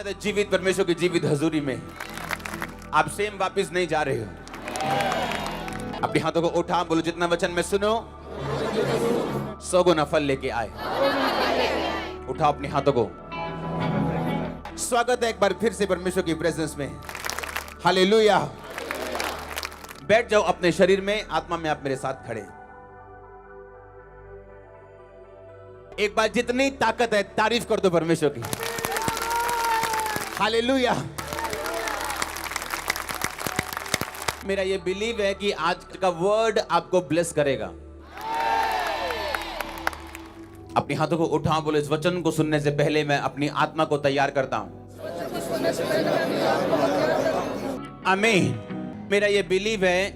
स्वागत है जीवित परमेश्वर की जीवित हजूरी में। आप सेम वापस नहीं जा रहे हो। अपने हाथों को उठा, बोलो जितना वचन में सुनो 100 गुना फल लेके आए। उठाओ अपने हाथों को। स्वागत है एक बार फिर से परमेश्वर की प्रेजेंस में। हालेलुया। बैठ जाओ अपने शरीर में, आत्मा में आप मेरे साथ खड़े। एक बार जितनी ताकत है तारीफ कर दो परमेश्वर की। हालेलुया। मेरा ये बिलीव है कि आज का वर्ड आपको ब्लेस करेगा। अपने हाथों को उठाओ, बोले इस वचन को सुनने से पहले मैं अपनी आत्मा को तैयार करता हूं। आमीन। मेरा ये बिलीव है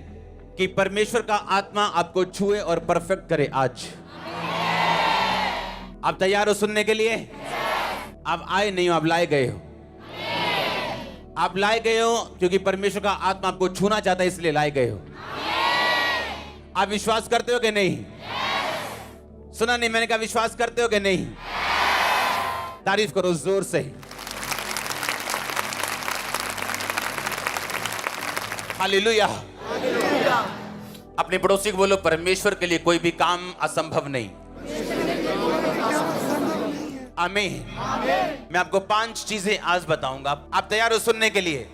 कि परमेश्वर का आत्मा आपको छुए और परफेक्ट करे आज। आप तैयार हो सुनने के लिए? आप आए नहीं हो, आप लाए गए हो। आप लाए गए हो क्योंकि परमेश्वर का आत्मा आपको छूना चाहता है, इसलिए लाए गए हो। आप विश्वास करते हो कि नहीं? सुना नहीं मैंने कहा, विश्वास करते हो कि नहीं? तारीफ करो जोर से। हालेलुया। अपने पड़ोसी को बोलो, परमेश्वर के लिए कोई भी काम असंभव नहीं। आमीन। मैं आपको 5 चीजें आज बताऊंगा। आप तैयार हो सुनने के लिए?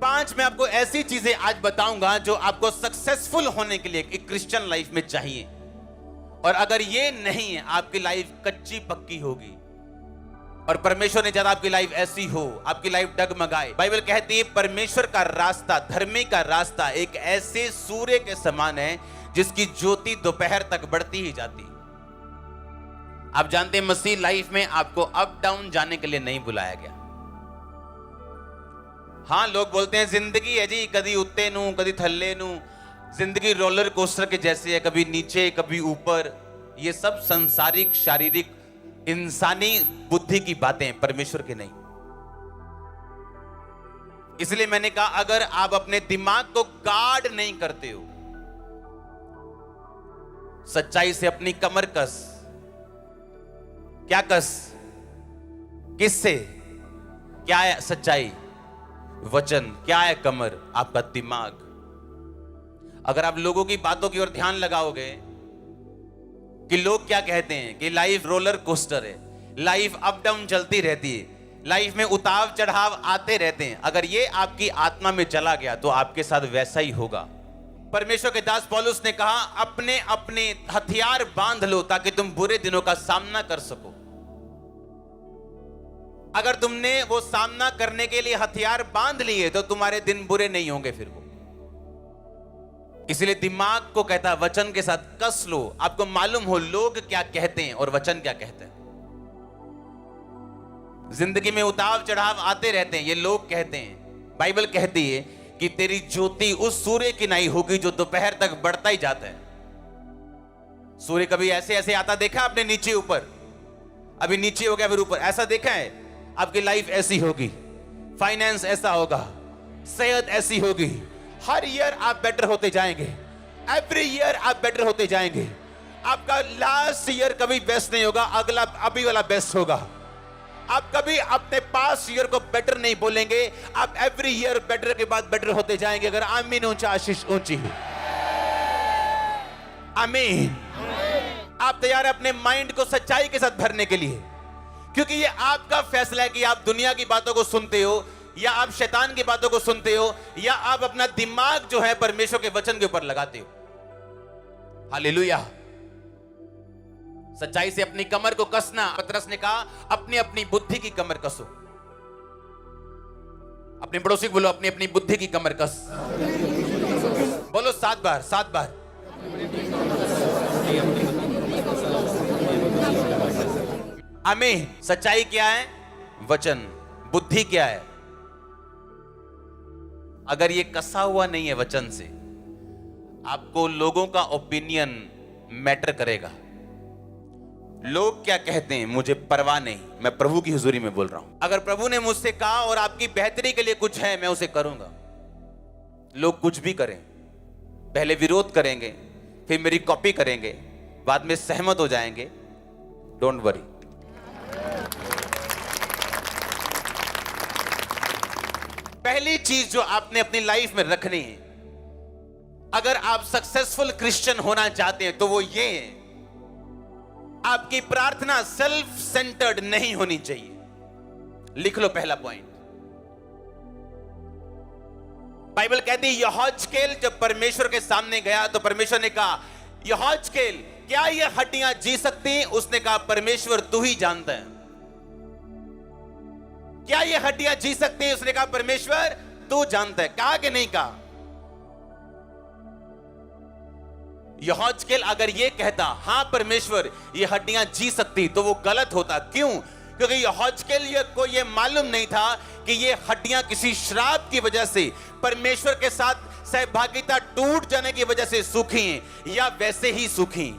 5 मैं आपको ऐसी चीजें आज बताऊंगा जो आपको सक्सेसफुल होने के लिए एक क्रिश्चियन लाइफ में चाहिए। और अगर ये नहीं है, आपकी लाइफ कच्ची पक्की होगी और परमेश्वर ने चाहा आपकी लाइफ ऐसी हो, आपकी लाइफ डगमगाए। बाइबल कहती है परमेश्वर का रास्ता, धर्मी का रास्ता एक ऐसे सूर्य के समान है जिसकी ज्योति दोपहर तक बढ़ती ही जाती है। आप जानते हैं मसीह लाइफ में आपको अप डाउन जाने के लिए नहीं बुलाया गया। हाँ, लोग बोलते हैं जिंदगी है जी, कभी उत्ते नू कभी थल्ले नू, जिंदगी रोलर कोस्टर के जैसे है, कभी नीचे कभी ऊपर। ये सब संसारिक शारीरिक इंसानी बुद्धि की बातें, परमेश्वर की नहीं। इसलिए मैंने कहा, अगर आप अपने दिमाग को गार्ड नहीं करते हो, सच्चाई से अपनी कमर कस। क्या कस? किससे? क्या है सच्चाई? वचन। क्या है कमर? आपका दिमाग। अगर आप लोगों की बातों की ओर ध्यान लगाओगे कि लोग क्या कहते हैं कि लाइफ रोलर कोस्टर है, लाइफ अप डाउन चलती रहती है, लाइफ में उतार चढ़ाव आते रहते हैं, अगर ये आपकी आत्मा में चला गया तो आपके साथ वैसा ही होगा। परमेश्वर के दास पौलुस ने कहा, अपने अपने हथियार बांध लो ताकि तुम बुरे दिनों का सामना कर सको। अगर तुमने वो सामना करने के लिए हथियार बांध लिए तो तुम्हारे दिन बुरे नहीं होंगे फिर वो। इसलिए दिमाग को कहता है वचन के साथ कस लो। आपको मालूम हो लोग क्या कहते हैं और वचन क्या कहते हैं। जिंदगी में उतार चढ़ाव आते रहते हैं, ये लोग कहते हैं। बाइबल कहती है कि तेरी ज्योति उस सूर्य की नहीं होगी जो दोपहर तक बढ़ता ही जाता है। सूर्य कभी ऐसे ऐसे आता देखा आपने? नीचे ऊपर, अभी नीचे हो गया फिर ऊपर, ऐसा देखा है? आपकी लाइफ ऐसी होगी, फाइनेंस ऐसा होगा, सेहत ऐसी होगी। हर ईयर आप बेटर होते जाएंगे, एवरी ईयर आप बेटर होते जाएंगे। आपका लास्ट ईयर कभी बेस्ट नहीं होगा, अगला अभी वाला बेस्ट होगा। आप कभी अपने पास ईयर को बेटर नहीं बोलेंगे, आप एवरी ईयर बेटर के बाद बेटर होते जाएंगे। अगर आमीन ऊंचा, आशीष ऊंची। आमीन। आप तैयार हैं अपने माइंड को सच्चाई के साथ भरने के लिए? क्योंकि ये आपका फैसला है कि आप दुनिया की बातों को सुनते हो या आप शैतान की बातों को सुनते हो या आप अपना दिमाग जो है परमेश्वर के वचन के ऊपर लगाते हो। हालेलुया। सच्चाई से अपनी कमर को कसना। पतरस ने कहा, अपनी अपनी बुद्धि की कमर कसो। अपने पड़ोसी को बोलो, अपनी अपनी बुद्धि की कमर कस। बोलो 7 बार, 7 बार। आमीन। सच्चाई क्या है? वचन। बुद्धि क्या है? अगर ये कसा हुआ नहीं है वचन से, आपको लोगों का ओपिनियन मैटर करेगा। लोग क्या कहते हैं मुझे परवाह नहीं, मैं प्रभु की हुजूरी में बोल रहा हूं। अगर प्रभु ने मुझसे कहा और आपकी बेहतरी के लिए कुछ है, मैं उसे करूंगा। लोग कुछ भी करें, पहले विरोध करेंगे, फिर मेरी कॉपी करेंगे, बाद में सहमत हो जाएंगे। Don't worry. पहली चीज जो आपने अपनी लाइफ में रखनी है, अगर आप सक्सेसफुल क्रिश्चियन होना चाहते हैं, तो वो ये है, आपकी प्रार्थना सेल्फ सेंटर्ड नहीं होनी चाहिए। लिख लो पहला पॉइंट। बाइबल कहती है यहोजकेल जब परमेश्वर के सामने गया तो परमेश्वर ने कहा, यहोजकेल क्या ये हड्डियां जी सकती हैं? उसने कहा, परमेश्वर तू ही जानता है। क्या ये हड्डियां जी सकती हैं? उसने कहा, परमेश्वर तू जानता है। कहा कि नहीं कहा? यहोजकेल अगर ये कहता, हां परमेश्वर ये हड्डियां जी सकती, तो वो गलत होता। क्यों? क्योंकि यहोजकेल को ये मालूम नहीं था कि ये हड्डियां किसी श्राप की वजह से, परमेश्वर के साथ सहभागिता टूट जाने की वजह से सूखी हैं या वैसे ही सूखी।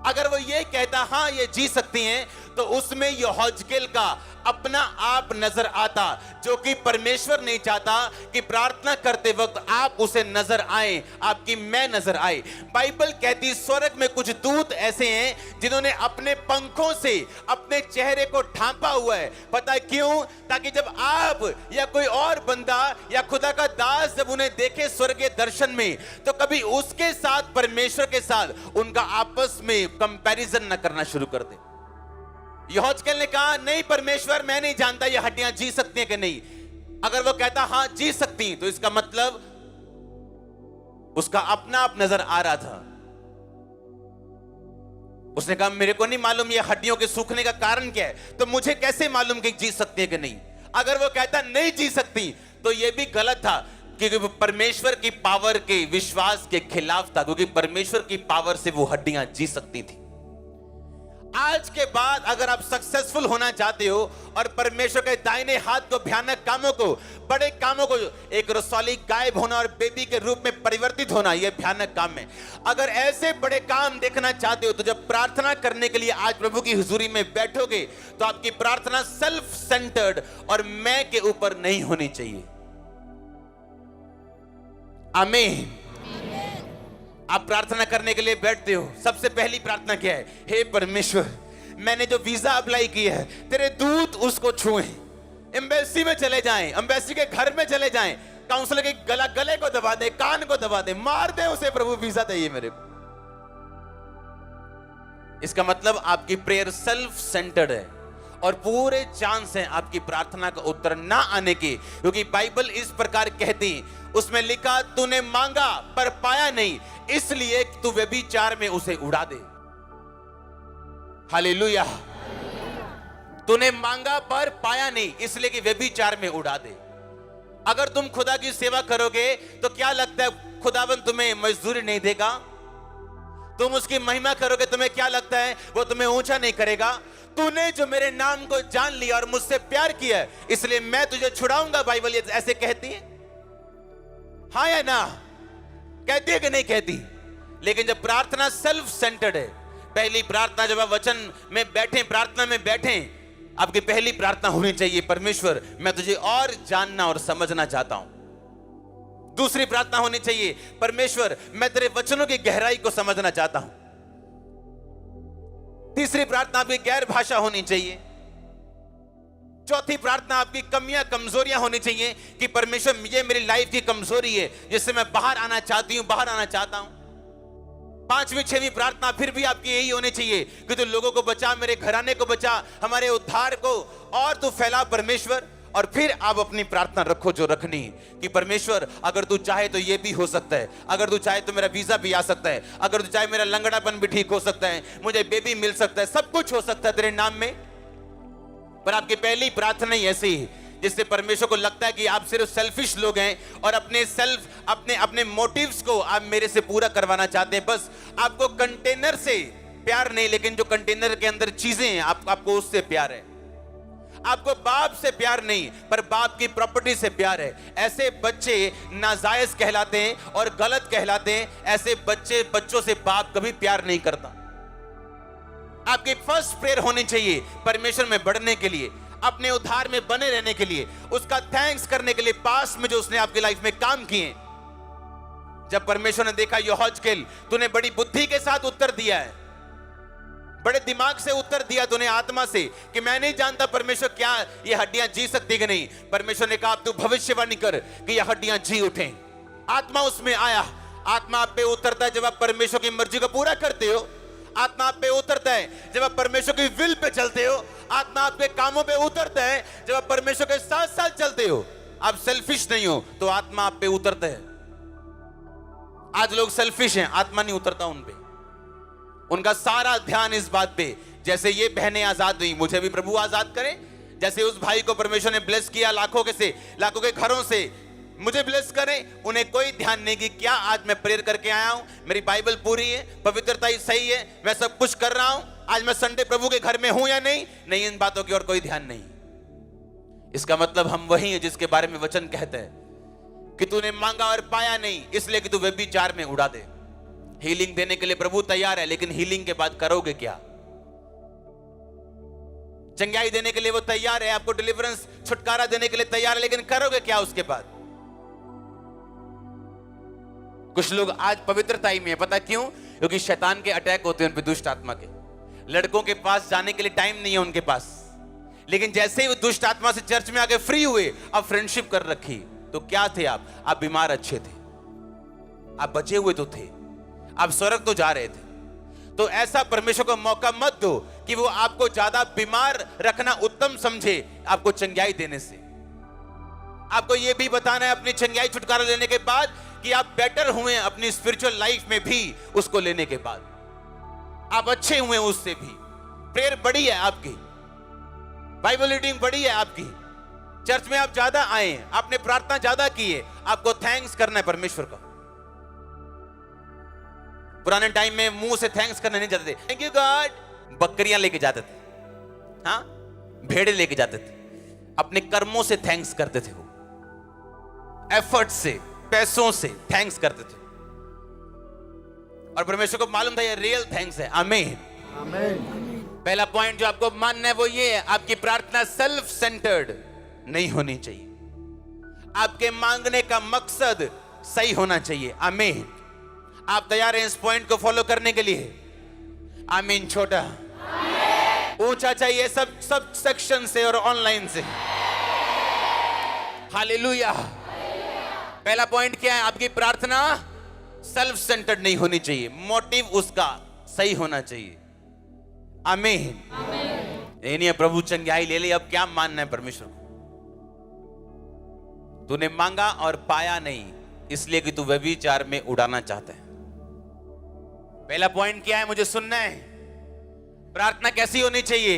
अगर वो ये कहता हां ये जी सकती हैं, तो उसमें यहोजकेल का अपना आप नजर आता, जो कि परमेश्वर नहीं चाहता कि प्रार्थना करते वक्त आप उसे नजर आए, आपकी मैं नजर आए। बाइबल कहती स्वर्ग में कुछ दूत ऐसे हैं जिन्होंने अपने पंखों से अपने चेहरे को ढांपा हुआ है। पता है क्यों? ताकि जब आप या कोई और बंदा या खुदा का दास जब उन्हें देखे स्वर्गीय दर्शन में, तो कभी उसके साथ, परमेश्वर के साथ उनका आपस में कंपैरिजन न करना शुरू कर दे। यहोजकेल ने कहा, नहीं परमेश्वर मैं नहीं जानता ये हड्डियां जी सकती हैं कि नहीं। अगर वो कहता हां जी सकती हैं, तो इसका मतलब उसका अपना आप नजर आ रहा था। उसने कहा, मेरे को नहीं मालूम ये हड्डियों के सूखने का कारण क्या है, तो मुझे कैसे मालूम कि जी सकती है कि नहीं। अगर वो कहता नहीं जी सकती, तो यह भी गलत था, क्योंकि वो परमेश्वर की पावर के विश्वास के खिलाफ था, क्योंकि परमेश्वर की पावर से वो हड्डियां जी सकती थी। आज के बाद अगर आप सक्सेसफुल होना चाहते हो और परमेश्वर के दाहिने हाथ को, भयानक कामों को, बड़े कामों को, एक रसौली गायब होना और बेबी के रूप में परिवर्तित होना, यह भयानक काम है। अगर ऐसे बड़े काम देखना चाहते हो, तो जब प्रार्थना करने के लिए आज प्रभु की हुजूरी में बैठोगे, तो आपकी प्रार्थना सेल्फ सेंटर्ड और मैं के ऊपर नहीं होनी चाहिए। आमीन। आप प्रार्थना करने के लिए बैठते हो, सबसे पहली प्रार्थना क्या है? हे परमेश्वर, मैंने जो वीजा अप्लाई किया है, तेरे दूत उसको छुएं, एम्बेसी में चले जाएं, एम्बेसी के घर में चले जाएं, काउंसलर के गले को दबा दे, कान को दबा दे, मार दे उसे, प्रभु वीजा चाहिए मेरे को। इसका मतलब आपकी प्रेयर सेल्फ सेंटर्ड है और पूरे चांस हैं आपकी प्रार्थना का उत्तर ना आने के, क्योंकि बाइबल इस प्रकार कहती, उसमें लिखा, तूने मांगा पर पाया नहीं, इसलिए तू व्यभिचार में उसे उड़ा दे। हालेलुया। तूने मांगा पर पाया नहीं, इसलिए कि व्यभिचार में उड़ा दे। अगर तुम खुदा की सेवा करोगे, तो क्या लगता है खुदावन तुम्हें मजदूरी नहीं देगा? तुम उसकी महिमा करोगे, तुम्हें क्या लगता है वो तुम्हें ऊंचा नहीं करेगा? तूने जो मेरे नाम को जान लिया और मुझसे प्यार किया, इसलिए मैं तुझे छुड़ाऊंगा। बाइबल ऐसे कहती है, हाँ या ना? कहती है कि नहीं कहती? लेकिन जब प्रार्थना सेल्फ सेंटर्ड है, पहली प्रार्थना जब आप वचन में बैठे, प्रार्थना में बैठे, आपकी पहली प्रार्थना होनी चाहिए, परमेश्वर मैं तुझे और जानना और समझना चाहता हूं। दूसरी प्रार्थना होनी चाहिए, परमेश्वर मैं तेरे वचनों की गहराई को समझना चाहता हूं। तीसरी प्रार्थना आपकी गैर भाषा होनी चाहिए। चौथी प्रार्थना आपकी कमियां, कमजोरियां होनी चाहिए कि परमेश्वर ये मेरी लाइफ की कमजोरी है जिससे मैं बाहर आना चाहती हूं, बाहर आना चाहता हूं। पांचवी छठवीं प्रार्थना फिर भी आपकी यही होनी चाहिए कि तू लोगों को बचा, मेरे घराने को बचा, हमारे उद्धार को और तू फैला परमेश्वर। और फिर आप अपनी प्रार्थना रखो जो रखनी, कि परमेश्वर अगर तू चाहे तो ये भी हो सकता है, अगर तू चाहे तो मेरा वीजा भी आ सकता है, अगर तू चाहे मेरा लंगड़ापन भी ठीक हो सकता है, मुझे बेबी मिल सकता है, सब कुछ हो सकता है तेरे नाम में। पर आपकी पहली प्रार्थना ही ऐसी है जिससे परमेश्वर को लगता है कि आप सिर्फ सेल्फिश लोग हैं और अपने मोटिव्स को आप मेरे से पूरा करवाना चाहते हैं। बस आपको कंटेनर से प्यार नहीं, लेकिन जो कंटेनर के अंदर चीजें हैं आपको उससे प्यार है। आपको बाप से प्यार नहीं, पर बाप की प्रॉपर्टी से प्यार है। ऐसे बच्चे नाजायज कहलाते हैं और गलत कहलाते हैं। ऐसे बच्चों से बाप कभी प्यार नहीं करता। आपकी फर्स्ट प्रेयर होनी चाहिए परमेश्वर में बढ़ने के लिए, अपने उद्धार में बने रहने के लिए, उसका थैंक्स करने के लिए, पास में जो उसने आपकी लाइफ में काम किए। जब परमेश्वर ने देखा यहोजकेल तूने बड़ी बुद्धि के साथ उत्तर दिया है, बड़े दिमाग से उत्तर दिया तूने, आत्मा से, कि मैं नहीं जानता परमेश्वर क्या ये हड्डियां जी सकती कि नहीं। परमेश्वर ने कहा तू भविष्यवाणी कर कि ये हड्डियां जी उठें। आत्मा उसमें आया। आत्मा आप पे उतरता है जब आप परमेश्वर की मर्जी को पूरा करते हो। आत्मा आप पे उतरता है जब आप परमेश्वर की विल पे चलते हो। आत्मा आपके कामों पे उतरता है जब आप परमेश्वर के साथ साथ चलते हो। आप सेल्फिश नहीं हो तो आत्मा आप पे उतरता है। आज लोग सेल्फिश हैं, आत्मा नहीं उतरता उन पे। उनका सारा ध्यान इस बात पे, जैसे ये बहनें आजाद हुई, मुझे भी प्रभु आजाद करे। जैसे उस भाई को परमेश्वर ने ब्लेस किया लाखों के घरों से, मुझे ब्लेस करें। उन्हें कोई ध्यान नहीं कि क्या आज मैं प्रेयर करके आया हूं, मेरी बाइबल पूरी है, पवित्रता ही सही है, मैं सब कुछ कर रहा हूं, आज मैं संडे प्रभु के घर में हूं या नहीं। नहीं, इन बातों की और कोई ध्यान नहीं। इसका मतलब हम वही है जिसके बारे में वचन कहते हैं कि तूने मांगा और पाया नहीं, इसलिए कि तू व्यभिचार में उड़ा दे। हीलिंग देने के लिए प्रभु तैयार है, लेकिन हीलिंग के बाद करोगे क्या? चंगाई देने के लिए वो तैयार है, आपको डिलीवरेंस, छुटकारा देने के लिए तैयार है, लेकिन करोगे क्या उसके बाद? कुछ लोग आज पवित्रता ही में है, पता क्यों? क्योंकि शैतान के अटैक होते हैं उन पे, दुष्ट आत्मा के। लड़कों के पास जाने के लिए टाइम नहीं है उनके पास, लेकिन जैसे ही वो दुष्ट आत्मा से चर्च में आके फ्री हुए, अब फ्रेंडशिप कर रखी। तो क्या थे आप बीमार अच्छे थे, आप बचे हुए तो थे, आप स्वर्ग तो जा रहे थे। तो ऐसा परमेश्वर को मौका मत दो कि वो आपको ज्यादा बीमार रखना उत्तम समझे आपको चंगाई देने से। आपको ये भी बताना है अपनी चंगाई छुटकारा लेने के बाद कि आप बेटर हुए अपनी स्पिरिचुअल लाइफ में भी, उसको लेने के बाद आप अच्छे हुए उससे भी। प्रेयर बड़ी है आपकी, बाइबल रीडिंग बड़ी है आपकी, चर्च में आप ज्यादा आए, आपने प्रार्थना ज्यादा की है, आपको थैंक्स करना है परमेश्वर का। पुराने टाइम में मुंह से थैंक्स करने नहीं जाते थे, थैंक यू गॉड। बकरियां लेके जाते थे, हाँ, भेड़े लेके जाते थे, अपने कर्मों से थैंक्स करते थे, वो एफर्ट से, पैसों से थैंक्स करते थे। और परमेश्वर को मालूम था ये रियल थैंक्स है। आमीन, आमीन। पहला पॉइंट जो आपको मानना है वो ये है, आपकी प्रार्थना सेल्फ सेंटर्ड नहीं होनी चाहिए। आपके मांगने का मकसद सही होना चाहिए। आमीन। आप तैयार हैं इस पॉइंट को फॉलो करने के लिए? आमीन। छोटा ऊंचा चाहिए, सब सेक्शन से और ऑनलाइन से। हालेलुया। पहला पॉइंट क्या है? आपकी प्रार्थना सेल्फ सेंटर्ड नहीं होनी चाहिए, मोटिव उसका सही होना चाहिए। आमीन। ये नहीं है प्रभु चंगाई ले ले, अब क्या मानना है परमेश्वर को? तूने मांगा और पाया नहीं, इसलिए कि तू व्यभिचार में उड़ाना चाहता है। पहला पॉइंट क्या है? मुझे सुनना है। प्रार्थना कैसी होनी चाहिए?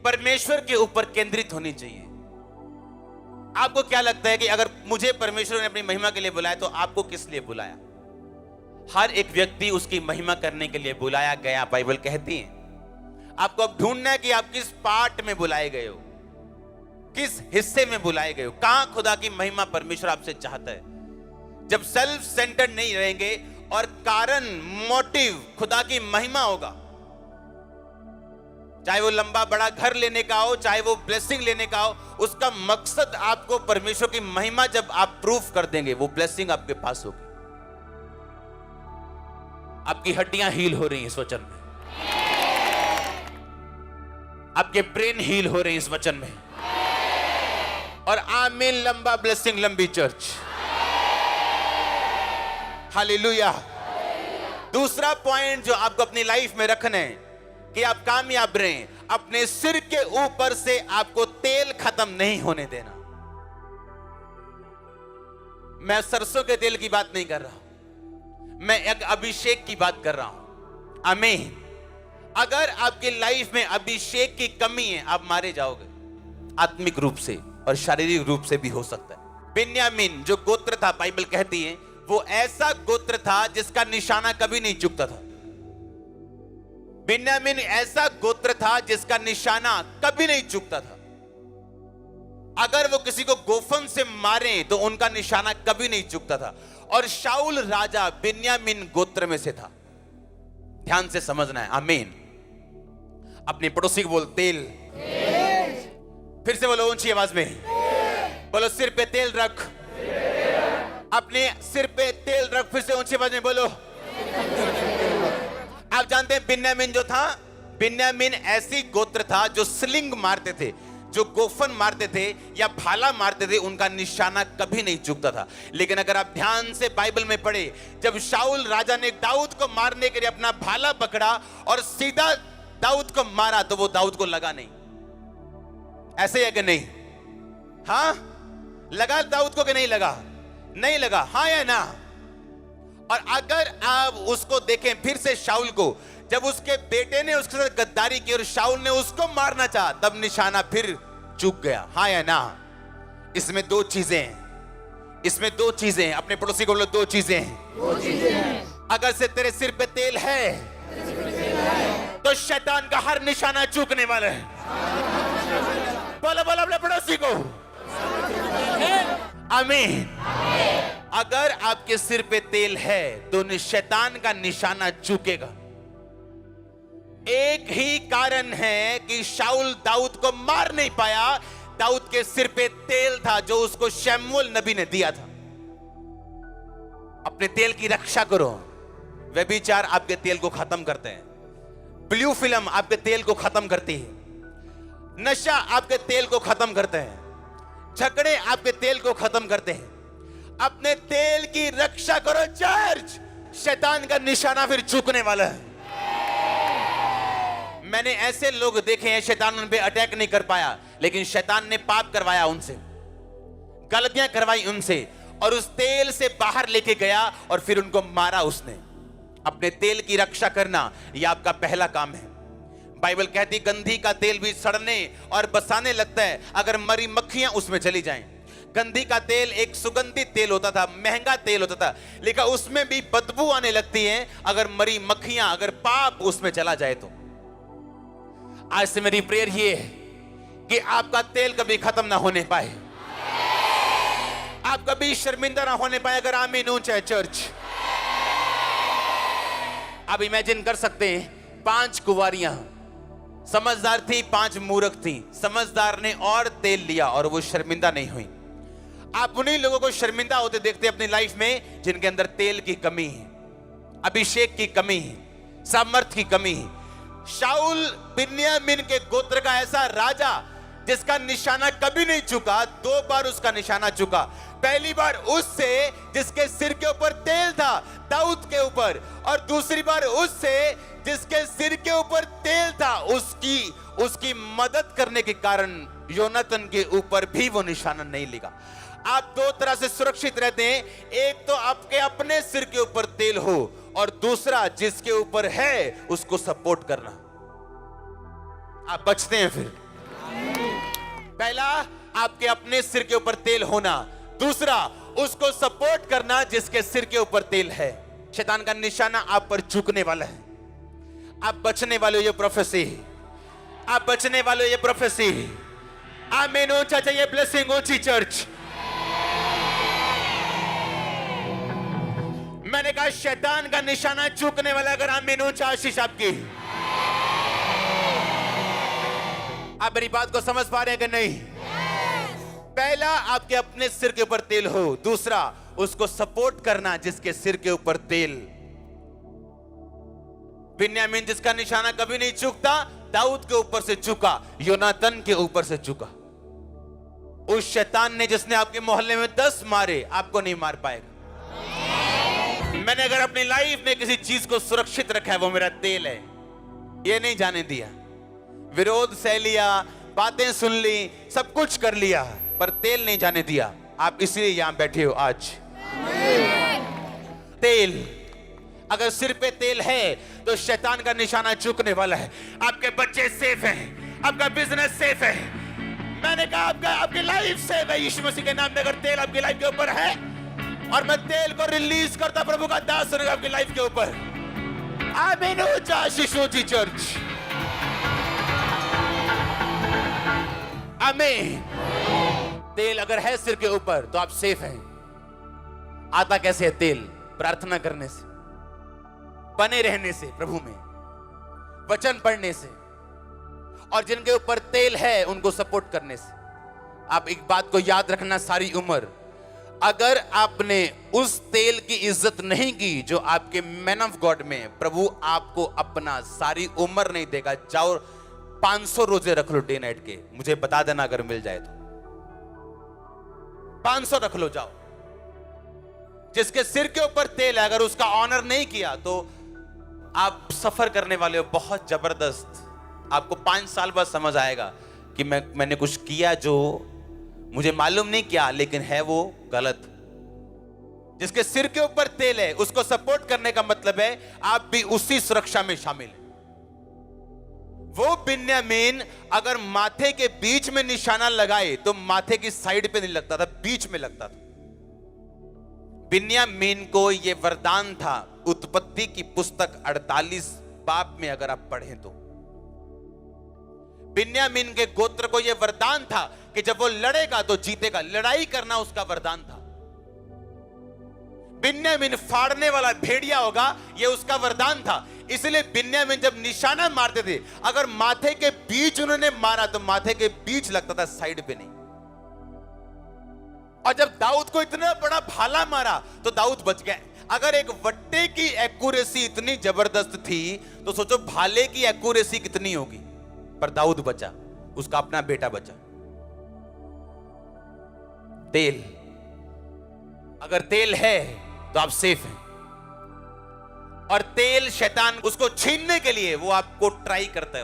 परमेश्वर के ऊपर केंद्रित होनी चाहिए। आपको क्या लगता है कि अगर मुझे परमेश्वर ने अपनी महिमा के लिए बुलाया तो आपको किस लिए बुलाया? हर एक व्यक्ति उसकी महिमा करने के लिए बुलाया गया, बाइबल कहती है। आपको अब ढूंढना है कि आप किस पार्ट में बुलाए गए हो, किस हिस्से में बुलाए गए हो, कहां खुदा की महिमा परमेश्वर आपसे चाहता है। जब सेल्फ सेंटर्ड नहीं रहेंगे और कारण, मोटिव खुदा की महिमा होगा, चाहे वो लंबा बड़ा घर लेने का हो, चाहे वो ब्लेसिंग लेने का हो, उसका मकसद आपको परमेश्वर की महिमा जब आप प्रूफ कर देंगे, वो ब्लेसिंग आपके पास होगी। आपकी हड्डियां हील हो रही हैं इस वचन में, आपके ब्रेन हील हो रहे हैं इस वचन में, और आमीन। लंबा ब्लेसिंग, लंबी चर्च। हालेलुया। दूसरा पॉइंट जो आपको अपनी लाइफ में रखना है कि आप कामयाब रहें, अपने सिर के ऊपर से आपको तेल खत्म नहीं होने देना। मैं सरसों के तेल की बात नहीं कर रहा हूं, मैं एक अभिषेक की बात कर रहा हूं। आमीन। अगर आपकी लाइफ में अभिषेक की कमी है, आप मारे जाओगे, आत्मिक रूप से और शारीरिक रूप से भी हो सकता है। बिन्यामीन जो गोत्र था, बाइबल कहती है वो ऐसा गोत्र था जिसका निशाना कभी नहीं चुकता था। बिन्यामीन ऐसा गोत्र था जिसका निशाना कभी नहीं चुकता था। अगर वो किसी को गोफन से मारे तो उनका निशाना कभी नहीं चुकता था। और शाऊल राजा बिन्यामीन गोत्र में से था। ध्यान से समझना है। आमीन। अपने पड़ोसी को बोल, तेल। फिर से बोलो ऊंची आवाज में, बोलो सिर पे तेल रख। अपने सिर पे तेल रख। फिर से ऊंची आवाज में बोलो। आप जानते हैं बिन्यामीन जो था, बिन्यामीन ऐसी गोत्र था जो स्लिंग मारते थे, जो गोफन मारते थे या भाला मारते थे, उनका निशाना कभी नहीं चूकता था। लेकिन अगर आप ध्यान से बाइबल में पढ़े, जब शाऊल राजा ने दाऊद को मारने के लिए अपना भाला पकड़ा और सीधा दाऊद को मारा, तो वो दाऊद को लगा नहीं। ऐसे है कि नहीं? हाँ, लगा दाऊद को कि नहीं लगा? नहीं लगा, हाँ या ना? और अगर आप उसको देखें फिर से, शाऊल को, जब उसके बेटे ने उसके साथ गद्दारी की और शाऊल ने उसको मारना चाहा, तब निशाना फिर चूक गया। हाँ या ना? इसमें दो चीजें हैं, इसमें दो चीजें हैं। अपने पड़ोसी को बोलो, दो चीजें हैं। अगर से तेरे सिर पे तेल है तो शैतान का हर निशाना चूकने वाला है। बोलो बोलो अपने पड़ोसी को, आमीन। अगर आपके सिर पे तेल है तो शैतान का निशाना चूकेगा। एक ही कारण है कि शाऊल दाऊद को मार नहीं पाया, दाऊद के सिर पे तेल था जो उसको शमूएल नबी ने दिया था। अपने तेल की रक्षा करो। व्यभिचार आपके तेल को खत्म करते हैं, ब्लू फिल्म आपके तेल को खत्म करती है, नशा आपके तेल को खत्म करते हैं, झगड़े आपके तेल को खत्म करते हैं। अपने तेल की रक्षा करो चर्च, शैतान का निशाना फिर चूकने वाला है। मैंने ऐसे लोग देखे हैं, शैतान उन पे अटैक नहीं कर पाया, लेकिन शैतान ने पाप करवाया उनसे, गलतियां करवाई उनसे, और उस तेल से बाहर लेके गया और फिर उनको मारा उसने। अपने तेल की रक्षा करना यह आपका पहला काम है। बाइबल कहती गंधी का तेल भी सड़ने और बसाने लगता है अगर मरी मक्खियां उसमें चली जाएं। गंधी का तेल एक सुगंधित तेल होता था, महंगा तेल होता था, लेकिन उसमें भी बदबू आने लगती है अगर मरी मक्खियां, अगर पाप उसमें चला जाए तो। आज से मेरी प्रेयर ये है कि आपका तेल कभी खत्म ना होने पाए, आप कभी शर्मिंदा ना होने पाए। अगर आमीन ऊंचा है चर्च। आप इमेजिन कर सकते हैं, 5 कुंवारियां समझदार थी, 5 मूर्ख थी। समझदार ने और तेल लिया और वो शर्मिंदा नहीं हुई। आप उन्हीं लोगों को शर्मिंदा होते देखते हैं अपनी लाइफ में जिनके अंदर तेल की कमी है, अभिषेक की कमी है, सामर्थ की कमी है। शाऊल बिन्यामीन के गोत्र का ऐसा राजा जिसका निशाना कभी नहीं चुका, 2 बार उसका निशाना चुका। पहली बार उससे जिसके सिर के ऊपर तेल था, दाऊद के ऊपर, और दूसरी बार उससे जिसके सिर के ऊपर तेल था, उसकी मदद करने के कारण योनातन के ऊपर भी वो निशाना नहीं लगा। आप 2 तरह से सुरक्षित रहते हैं, एक तो आपके अपने सिर के ऊपर तेल हो, और दूसरा जिसके ऊपर है उसको सपोर्ट करना, आप बचते हैं फिर। पहला आपके अपने सिर के ऊपर तेल होना, दूसरा उसको सपोर्ट करना जिसके सिर के ऊपर तेल है। शैतान का निशाना आप पर चूकने वाला है, आप बचने वाले हो, ये प्रोफेसी है, आप बचने वाले हो, ये प्रोफेसी है। आमीन ऊंचा चाहिए, ब्लेसिंग ऊंची चर्च। मैंने कहा शैतान का निशाना चूकने वाला, अगर आमीन ऊंचा आशीष आपकी। आप मेरी बात को समझ पा रहे हैं कि नहीं? पहला आपके अपने सिर के ऊपर तेल हो, दूसरा उसको सपोर्ट करना जिसके सिर के ऊपर तेल। बिन्यामीन जिसका निशाना कभी नहीं चूकता, दाऊद के ऊपर से चूका, योनातन के ऊपर से चूका। उस शैतान ने जिसने आपके मोहल्ले में 10 मारे, आपको नहीं मार पाएगा। मैंने अगर अपनी लाइफ में किसी चीज को सुरक्षित रखा है, वो मेरा तेल है। ये नहीं जाने दिया, विरोध सह लिया, बातें सुन ली, सब कुछ कर लिया, पर तेल नहीं जाने दिया। आप इसलिए यहां बैठे हो आज। तेल, अगर सिर पे तेल है तो शैतान का निशाना चूकने वाला है। आपके बच्चे सेफ हैं, आपका बिजनेस सेफ है। मैंने कहा आपकी लाइफ सेफ है यीशु मसीह के नाम में। अगर तेल आपकी लाइफ के ऊपर है, और मैं तेल को रिलीज करता, प्रभु का दास होगा आपकी लाइफ के ऊपर। आमीन ऊंचा आशीष ऊंची चर्च। आमीन। तेल अगर है सिर के ऊपर तो आप सेफ हैं। आता कैसे है तेल? प्रार्थना करने से, बने रहने से, प्रभु में वचन पढ़ने से, और जिनके ऊपर तेल है उनको सपोर्ट करने से। आप एक बात को याद रखना सारी उम्र, अगर आपने उस तेल की इज्जत नहीं की जो आपके मैन ऑफ गॉड में, प्रभु आपको अपना सारी उम्र नहीं देगा। जाओ 500 रोजे रख लो डे नाइट के, मुझे बता देना अगर मिल जाए तो। 500 रख लो, जाओ। जिसके सिर के ऊपर तेल है, अगर उसका ऑनर नहीं किया तो आप सफर करने वाले हो बहुत जबरदस्त। आपको 5 साल बाद समझ आएगा कि मैंने कुछ किया जो मुझे मालूम नहीं किया, लेकिन है वो गलत। जिसके सिर के ऊपर तेल है उसको सपोर्ट करने का मतलब है आप भी उसी सुरक्षा में शामिल हैं। वो बिन्यामीन अगर माथे के बीच में निशाना लगाए तो माथे की साइड पे नहीं लगता था, बीच में लगता था। बिन्यामीन को यह वरदान था। उत्पत्ति की पुस्तक 48 बाब में अगर आप पढ़ें तो बिन्यामीन के गोत्र को यह वरदान था कि जब वो लड़ेगा तो जीतेगा। लड़ाई करना उसका वरदान था। बिन्यामीन फाड़ने वाला भेड़िया होगा, यह उसका वरदान था। इसलिए बिन्यामीन जब निशाना मारते थे, अगर माथे के बीच उन्होंने मारा तो माथे के बीच लगता था, साइड पे नहीं। और जब दाऊद को इतना बड़ा भाला मारा तो दाऊद बच गया। अगर एक वट्टे की एक्यूरेसी इतनी जबरदस्त थी तो सोचो भाले की एक्यूरेसी कितनी होगी। पर दाऊद बचा, उसका अपना बेटा बचा। तेल, अगर तेल है तो आप सेफ हैं। और तेल शैतान उसको छीनने के लिए वो आपको ट्राई करता है।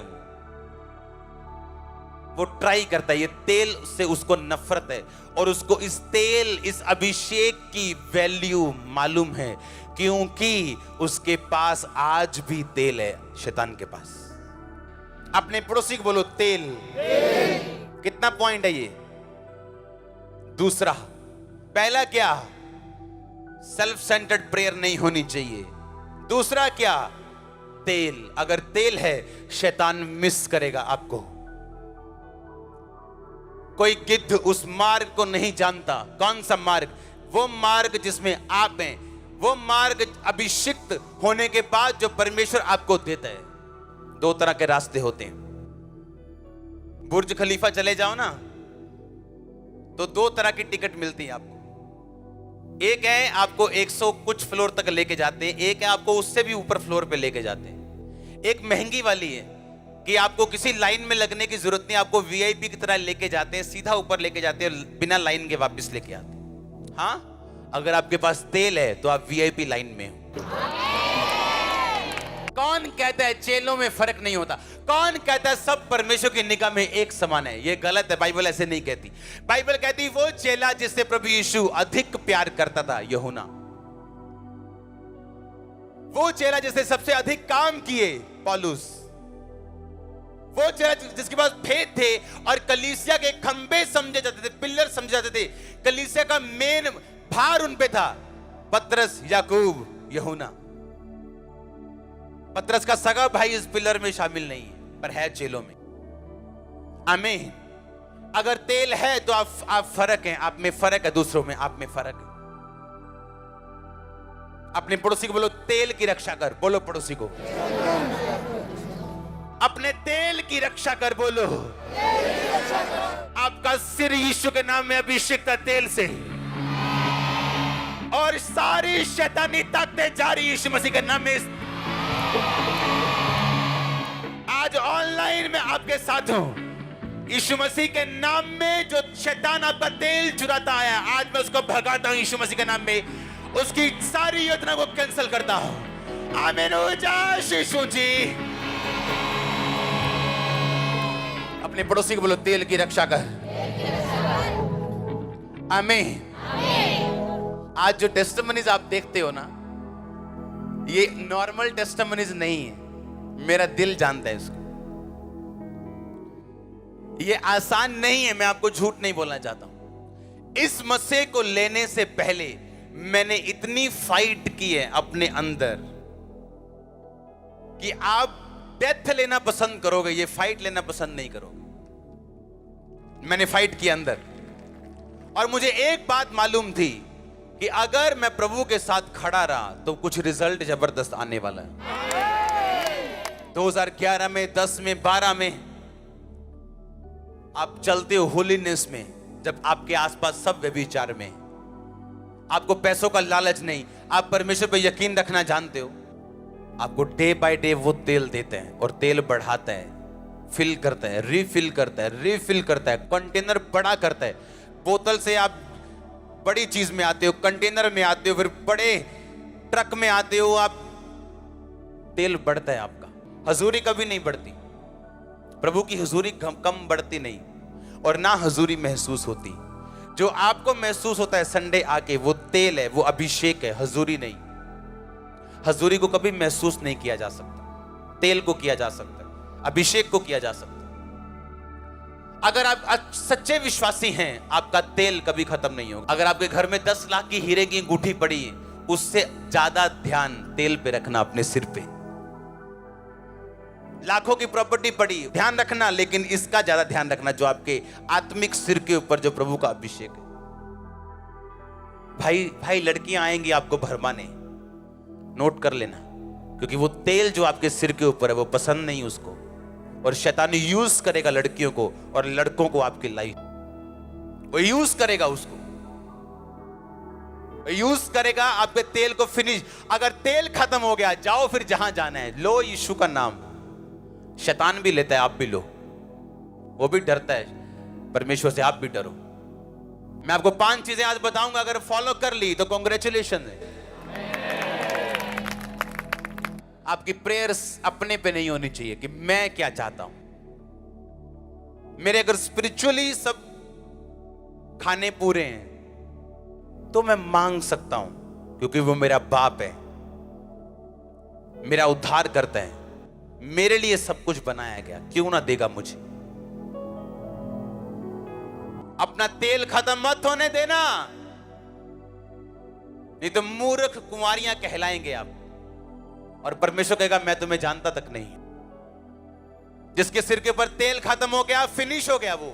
वो ट्राई करता है। ये तेल से उसको नफरत है और उसको इस तेल, इस अभिषेक की वैल्यू मालूम है, क्योंकि उसके पास आज भी तेल है। शैतान के पास। अपने पड़ोसी को बोलो तेल। कितना पॉइंट है ये? दूसरा, पहला क्या? सेल्फ सेंटर्ड प्रेयर नहीं होनी चाहिए। दूसरा क्या? तेल। अगर तेल है शैतान मिस करेगा आपको। कोई गिद्ध उस मार्ग को नहीं जानता। कौन सा मार्ग? वो मार्ग जिसमें आप हैं, वो मार्ग अभिषिक्त होने के बाद जो परमेश्वर आपको देता है। 2 तरह के रास्ते होते हैं। बुर्ज खलीफा चले जाओ ना तो 2 तरह की टिकट मिलती है आपको। एक है आपको 100 कुछ फ्लोर तक लेके जाते हैं, एक है आपको उससे भी ऊपर फ्लोर पे लेके जाते हैं। एक महंगी वाली है कि आपको किसी लाइन में लगने की जरूरत नहीं, आपको वीआईपी की तरह लेके जाते हैं, सीधा ऊपर लेके जाते हैं, बिना लाइन के वापस लेके आते हैं। हाँ, अगर आपके पास तेल है तो आप वीआईपी लाइन में हो। कौन कहता है चेलों में फर्क नहीं होता? कौन कहता है सब परमेश्वर की निगाह में एक समान है? ये गलत है। बाइबल ऐसे नहीं कहती। बाइबल कहती वो चेला जिससे प्रभु यीशु अधिक प्यार करता था, यूहन्ना। वो चेला जिसने सबसे अधिक काम किए, पौलुस। वो चेला जिसके पास भेद थे और कलीसिया के खंबे समझे जाते थे, पिलर समझे जाते थे, कलीसिया का मेन भार उन पे था, पतरस, याकूब, यूहन्ना। पतरस का सगा भाई इस पिलर में शामिल नहीं है, पर है चेलों में। आमीन। अगर तेल है तो आप फर्क हैं, आप में फर्क है, दूसरों में आप में फर्क है। अपने पड़ोसी को बोलो तेल की रक्षा कर। बोलो पड़ोसी को अपने तेल की रक्षा कर। बोलो आपका सिर यीशु के नाम में अभिषेक था तेल से, और सारी शैतानी ताकतें जारी यीशु मसीह के नाम में। आज ऑनलाइन में आपके साथ हूं। यीशु मसीह के नाम में जो शैतान आपका तेल चुराता आया, आज मैं उसको भगाता हूं यीशु मसीह के नाम में। उसकी सारी योजना को कैंसिल करता हूं। आमीन। यीशु जी। अपने पड़ोसी को बोलो तेल की रक्षा कर। आमीन। आज जो टेस्टिमनीज आप देखते हो ना, ये नॉर्मल टेस्टिमनीज नहीं है। मेरा दिल जानता है इसको। ये आसान नहीं है, मैं आपको झूठ नहीं बोलना चाहता हूं। इस मसीह को लेने से पहले मैंने इतनी फाइट की है अपने अंदर कि आप डेथ लेना पसंद करोगे, ये फाइट लेना पसंद नहीं करोगे। मैंने फाइट की अंदर, और मुझे एक बात मालूम थी कि अगर मैं प्रभु के साथ खड़ा रहा तो कुछ रिजल्ट जबरदस्त आने वाला है। 2011 में, 10 में, 12 में आप चलते हो होलीनेस में, जब आपके आसपास सब व्यभिचार में, आपको पैसों का लालच नहीं, आप परमेश्वर पे यकीन रखना जानते हो, आपको डे बाय डे वो तेल देते हैं और तेल बढ़ाता है, फिल करता है, रिफिल करता है, रिफिल करता है, कंटेनर बड़ा करता है। बोतल से आप बड़ी चीज में आते हो, कंटेनर में आते हो, फिर बड़े ट्रक में आते हो, आप तेल बढ़ता है आपका। हजूरी कभी नहीं बढ़ती, प्रभु की हजूरी कम बढ़ती नहीं, और ना हजूरी महसूस होती। जो आपको महसूस होता है संडे आके, वो तेल है, वो अभिषेक है, हजूरी नहीं। हजूरी को कभी महसूस नहीं किया जा सकता, तेल को किया जा सकता, अभिषेक को किया जा सकता। अगर आप सच्चे विश्वासी हैं, आपका तेल कभी खत्म नहीं होगा। अगर आपके घर में 10 लाख की हीरे की अंगूठी पड़ी है, उससे ज्यादा ध्यान तेल पे रखना, अपने सिर पे। लाखों की प्रॉपर्टी पड़ी, ध्यान रखना, लेकिन इसका ज्यादा ध्यान रखना जो आपके आत्मिक सिर के ऊपर जो प्रभु का अभिषेक है। भाई लड़कियां आएंगी आपको भरमाने, नोट कर लेना, क्योंकि वो तेल जो आपके सिर के ऊपर है वो पसंद नहीं उसको, और शैतान यूज करेगा लड़कियों को और लड़कों को आपकी लाइफ, वो यूज करेगा उसको, यूज करेगा आपके तेल को। फिनिश, अगर तेल खत्म हो गया, जाओ फिर जहां जाना है, लो यीशु का नाम। शैतान भी लेता है, आप भी लो, वो भी डरता है परमेश्वर से, आप भी डरो। मैं आपको 5 चीजें आज बताऊंगा, अगर फॉलो कर ली तो कांग्रेचुलेशन है। आपकी प्रेयर्स अपने पे नहीं होनी चाहिए कि मैं क्या चाहता हूं। मेरे अगर स्पिरिचुअली सब खाने पूरे हैं तो मैं मांग सकता हूं, क्योंकि वो मेरा बाप है, मेरा उद्धार करता है, मेरे लिए सब कुछ बनाया गया, क्यों ना देगा मुझे। अपना तेल खत्म मत होने देना, नहीं तो मूर्ख कुंवारियां कहलाएंगे आप, और परमेश्वर कहेगा मैं तुम्हें जानता तक नहीं। जिसके सिर के ऊपर तेल खत्म हो गया, फिनिश हो गया, वो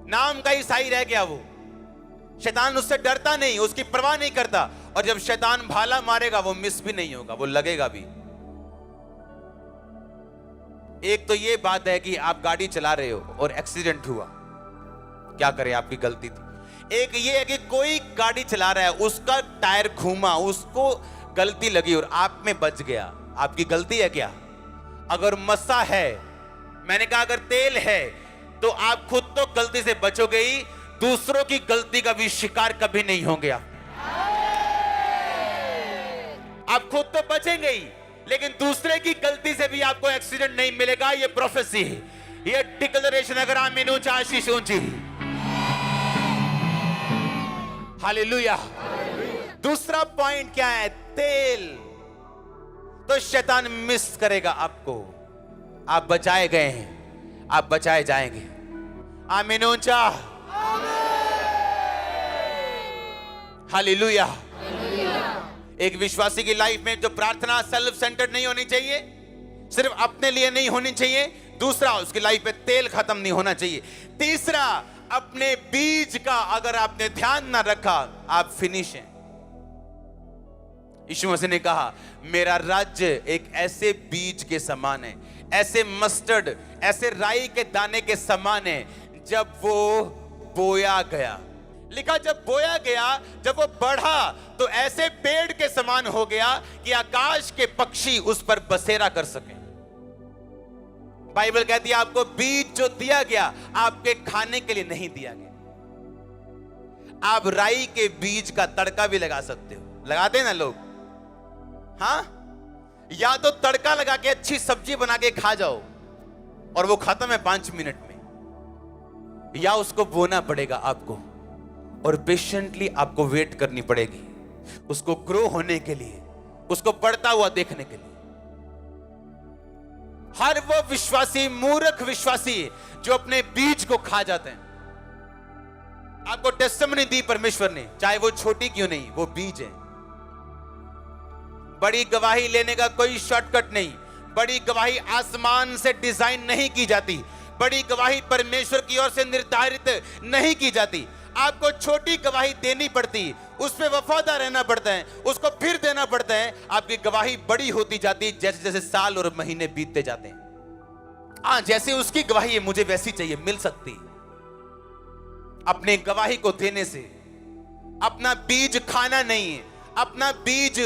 नाम का ईसाई रह गया, वो शैतान उससे डरता नहीं, उसकी परवाह नहीं करता, और जब शैतान भाला मारेगा वो मिस भी नहीं होगा, वो लगेगा भी। एक तो ये बात है कि आप गाड़ी चला रहे हो और एक्सीडेंट हुआ, क्या करें, आपकी गलती थी। एक ये है कि कोई गाड़ी चला रहा है, उसका टायर घूमा, उसको गलती लगी और आप में बच गया, आपकी गलती है क्या? अगर मस्सा है, मैंने कहा अगर तेल है, तो आप खुद तो गलती से बचोगे ही, दूसरों की गलती का भी शिकार कभी नहीं होंगे। आप खुद तो बचेंगे ही, लेकिन दूसरे की गलती से भी आपको एक्सीडेंट नहीं मिलेगा। ये प्रोफेसी है, ये डिक्लेरेशन। अगर आमीन ऊंचा, आशीष ऊंची। हालेलुया। दूसरा पॉइंट क्या है? तेल। तो शैतान मिस करेगा आपको, आप बचाए गए हैं, आप बचाए जाएंगे। आमीन ऊंचा। हालेलुया। एक विश्वासी की लाइफ में जो प्रार्थना सेल्फ सेंटर्ड नहीं होनी चाहिए, सिर्फ अपने लिए नहीं होनी चाहिए। दूसरा, उसकी लाइफ में तेल खत्म नहीं होना चाहिए। तीसरा, अपने बीज का अगर आपने ध्यान ना रखा, आप फिनिश हैं। यीशु मसीह ने कहा मेरा राज्य एक ऐसे बीज के समान है, ऐसे मस्टर्ड, ऐसे राई के दाने के समान है, जब वो बोया गया। लिखा जब बोया गया, जब वो बढ़ा तो ऐसे पेड़ के समान हो गया कि आकाश के पक्षी उस पर बसेरा कर सके। बाइबल कहती है आपको बीज जो दिया गया आपके खाने के लिए नहीं दिया गया। आप राई के बीज का तड़का भी लगा सकते हो, लगाते हैं ना लोग, हाँ? या तो तड़का लगा के अच्छी सब्जी बना के खा जाओ और वो खत्म है 5 मिनट में, या उसको बोना पड़ेगा आपको और पेशेंटली आपको वेट करनी पड़ेगी उसको ग्रो होने के लिए, उसको बढ़ता हुआ देखने के लिए। हर वो विश्वासी मूर्ख विश्वासी जो अपने बीज को खा जाते हैं। आपको टेस्टिमनी दी परमेश्वर ने, चाहे वो छोटी क्यों नहीं, वो बीज है। बड़ी गवाही लेने का कोई शॉर्टकट नहीं। बड़ी गवाही आसमान से डिजाइन नहीं की जाती, बड़ी गवाही परमेश्वर की ओर से निर्धारित नहीं की जाती। आपको छोटी गवाही देनी पड़ती, उस पे वफादार रहना पड़ता है, उसको फिर देना पड़ता है। आपकी गवाही बड़ी होती जाती जैसे जैसे साल और महीने बीतते जाते हैं। हाँ, जैसे उसकी गवाही है मुझे वैसी चाहिए, मिल सकती। अपने गवाही को देने से अपना बीज खाना नहीं, अपना बीज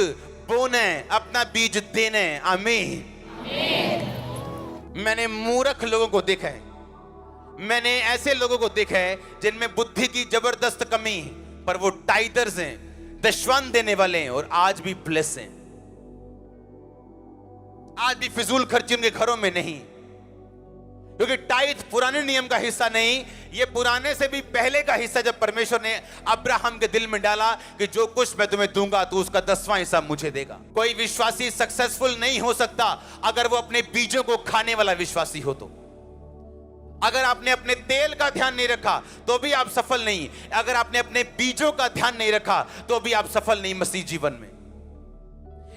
बोना है, अपना बीज देना है। आमीन। मैंने मूर्ख लोगों को देखा है, मैंने ऐसे लोगों को देखा है जिनमें बुद्धि की जबरदस्त कमी है, पर वो टाइदर्स हैं, दशवान देने वाले हैं, और आज भी ब्लेस हैं। आज भी फिजूल खर्ची उनके घरों में नहीं, क्योंकि टाइथ पुराने नियम का हिस्सा नहीं, ये पुराने से भी पहले का हिस्सा, जब परमेश्वर ने अब्राहम के दिल में डाला कि जो कुछ मैं तुम्हें दूंगा तो उसका 10वां हिस्सा मुझे देगा। कोई विश्वासी सक्सेसफुल नहीं हो सकता अगर वो अपने बीजों को खाने वाला विश्वासी हो। तो अगर आपने अपने तेल का ध्यान नहीं रखा तो भी आप सफल नहीं, अगर आपने अपने बीजों का ध्यान नहीं रखा तो भी आप सफल नहीं मसीह जीवन में।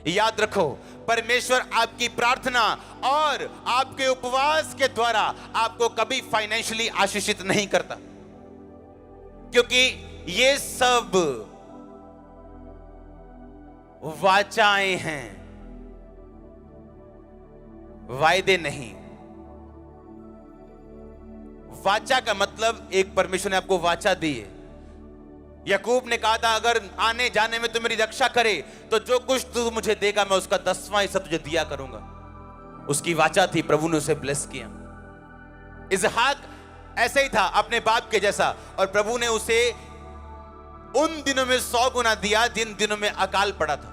याद रखो, परमेश्वर आपकी प्रार्थना और आपके उपवास के द्वारा आपको कभी फाइनेंशियली आशीषित नहीं करता, क्योंकि ये सब वाचाएं हैं, वायदे नहीं। वाचा का मतलब एक परमेश्वर ने आपको वाचा दी है। याकूब ने कहा था, अगर आने जाने में तू मेरी रक्षा करे तो जो कुछ तू मुझे देगा मैं उसका 10वां हिस्सा तुझे दिया करूंगा। उसकी वाचा थी, प्रभु ने उसे ब्लेस किया। इसहाक ऐसे ही था, अपने बाप के जैसा, और प्रभु ने उसे उन दिनों में 100 गुना दिया जिन दिनों में अकाल पड़ा था।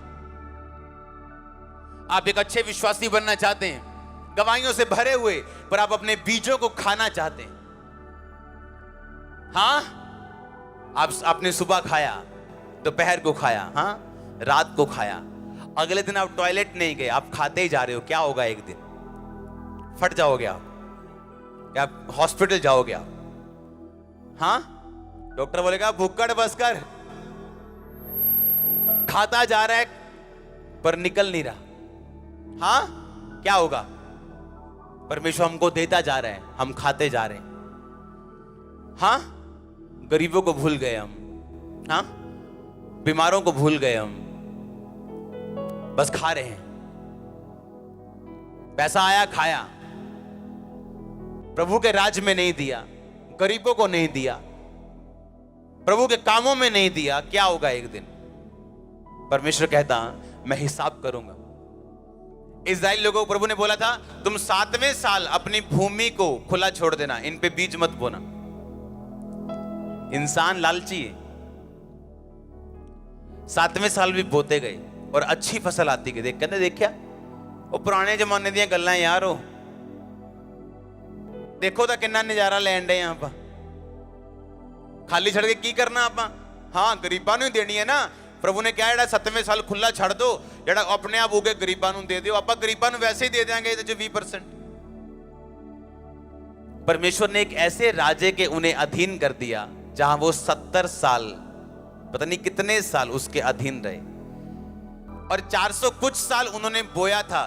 आप एक अच्छे विश्वासी बनना चाहते हैं, गवाहियों से भरे हुए, पर आप अपने बीजों को खाना चाहते हैं। हाँ, आपने सुबह खाया, दोपहर को खाया, हाँ, रात को खाया, अगले दिन आप टॉयलेट नहीं गए, आप खाते ही जा रहे हो। क्या होगा? एक दिन फट जाओगे आप, क्या हॉस्पिटल जाओगे आप? हाँ, डॉक्टर बोलेगा भुक्कड़ बस कर, खाता जा रहा है पर निकल नहीं रहा। हाँ, क्या होगा? परमेश्वर हमको देता जा रहा है, हम खाते जा रहे हैं। हाँ, गरीबों को भूल गए हम, हाँ, बीमारों को भूल गए हम, बस खा रहे हैं। पैसा आया, खाया, प्रभु के राज्य में नहीं दिया, गरीबों को नहीं दिया, प्रभु के कामों में नहीं दिया। क्या होगा? एक दिन परमेश्वर कहता, मैं हिसाब करूंगा। इस्राएल लोगों को प्रभु ने बोला था, तुम 7वें साल अपनी भूमि को खुला छोड़ देना, इन पे बीज मत बोना। इंसान लालची है। 7वें साल भी बोते गए और अच्छी फसल आती गई। कहते देखा वो पुराने जमाने दी गल्लां यार, हो देखो तो कितना नजारा लैन डे यहां पर, खाली छड़ के की करना आप? हाँ, गरीबां नूं देनी है ना। प्रभु ने क्या, 7वें साल खुला छड़ दो, जेड़ा अपने आप उगे गरीबां नूं दे दियो। आप गरीबां नूं वैसे ही दे देंगे 20%। परमेश्वर ने एक ऐसे राजे के उन्हें अधीन कर दिया जहां वो 70 साल, पता नहीं कितने साल उसके अधीन रहे, और 400 कुछ साल उन्होंने बोया था।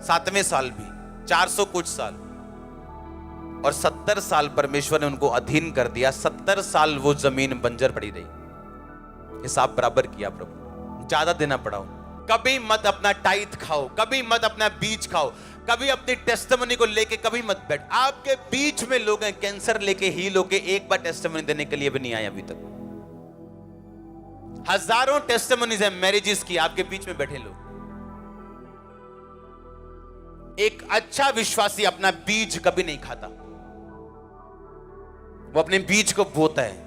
7वें साल भी 400 कुछ साल, और 70 साल परमेश्वर ने उनको अधीन कर दिया। 70 साल वो जमीन बंजर पड़ी रही। हिसाब बराबर किया प्रभु, ज्यादा देना पड़ा। कभी मत अपना टाइथ खाओ, कभी मत अपना बीज खाओ, कभी अपनी टेस्टिमनी को लेके कभी मत बैठ। आपके बीच में लोग हैं कैंसर लेके हील होके, एक बार टेस्टिमनी देने के लिए भी नहीं आए अभी तक। हजारों टेस्टिमनीज है मैरिजेस की, आपके बीच में बैठे लोग। एक अच्छा विश्वासी अपना बीज कभी नहीं खाता, वो अपने बीज को बोता है।